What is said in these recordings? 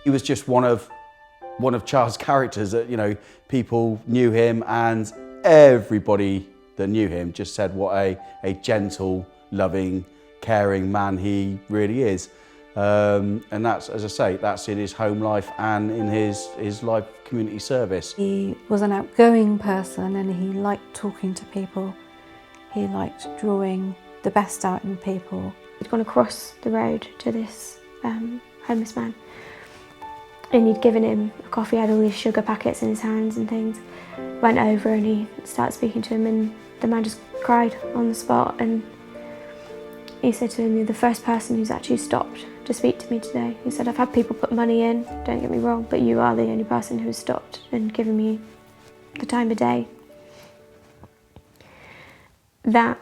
He was just one of Charles' characters that, you know, people knew him, and everybody that knew him just said what a gentle, loving, caring man he really is. And that's, as I say, that's in his home life and in his life community service. He was an outgoing person and he liked talking to people. He liked drawing the best out in people. He'd gone across the road to this homeless man, and he'd given him a coffee, had all these sugar packets in his hands and things. Went over and he started speaking to him, and the man just cried on the spot, and he said to him, "You're the first person who's actually stopped to speak to me today." He said, "I've had people put money in, don't get me wrong, but you are the only person who's stopped and given me the time of day." That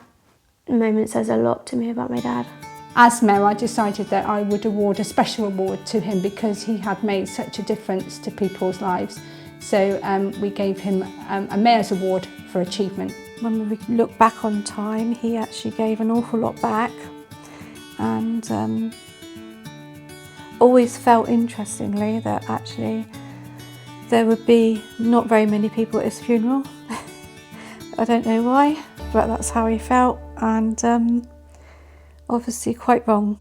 moment says a lot to me about my dad. As mayor, I decided that I would award a special award to him because he had made such a difference to people's lives. So we gave him a mayor's award for achievement. When we look back on time, he actually gave an awful lot back, and always felt, interestingly, that actually there would be not very many people at his funeral. I don't know why, but that's how he felt, and obviously quite wrong.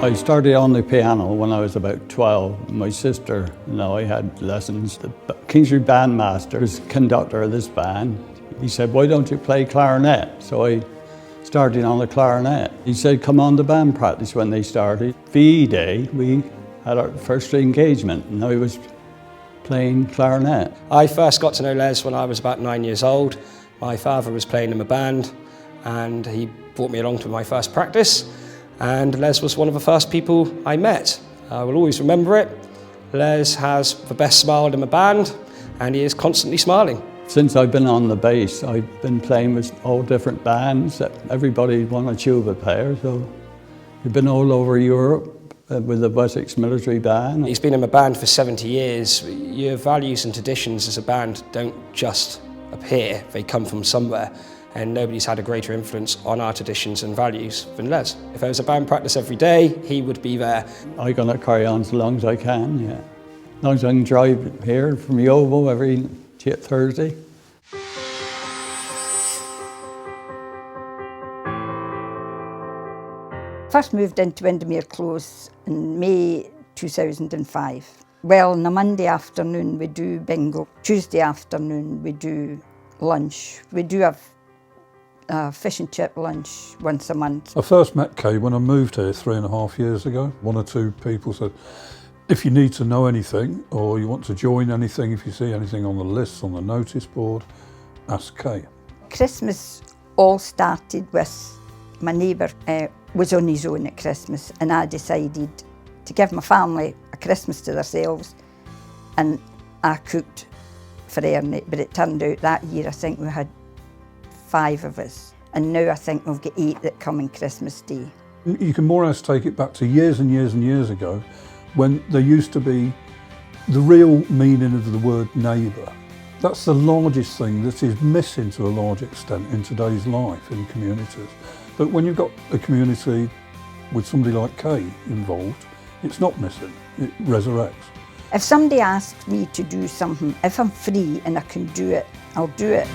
I started on the piano when I was about 12. My sister and I had lessons. The Kingsley bandmaster was conductor of this band. He said, "Why don't you play clarinet?" So I started on the clarinet. He said, "Come on to band practice." When they started VE Day, we had our first engagement, and I was playing clarinet. I first got to know Les when I was about 9 years old. My father was playing in a band, and he brought me along to my first practice. And Les was one of the first people I met. I will always remember it. Les has the best smile in the band, and he is constantly smiling. Since I've been on the bass, I've been playing with all different bands. Everybody won a tuba player, so we've been all over Europe with the Wessex Military Band. He's been in a band for 70 years. Your values and traditions as a band don't just appear, they come from somewhere. And nobody's had a greater influence on our traditions and values than Les. If there was a band practice every day, he would be there. I'm going to carry on as long as I can, yeah. As long as I can drive here from Yeovil every Thursday. First moved into Windermere Close in May 2005. Well, on a Monday afternoon we do bingo. Tuesday afternoon we do lunch. We do have fish and chip lunch once a month. I first met Kay when I moved here 3.5 years ago. One or two people said, if you need to know anything or you want to join anything, if you see anything on the list, on the notice board, ask Kay. Christmas all started with my neighbour was on his own at Christmas, and I decided to give my family a Christmas to themselves, and I cooked for Ernie, but it turned out that year I think we had 5 of us, and now I think we've got 8 that come on Christmas Day. You can more or less take it back to years and years and years ago when there used to be the real meaning of the word neighbour. That's the largest thing that is missing to a large extent in today's life in communities. But when you've got a community with somebody like Kay involved, it's not missing, it resurrects. If somebody asks me to do something, if I'm free and I can do it, I'll do it.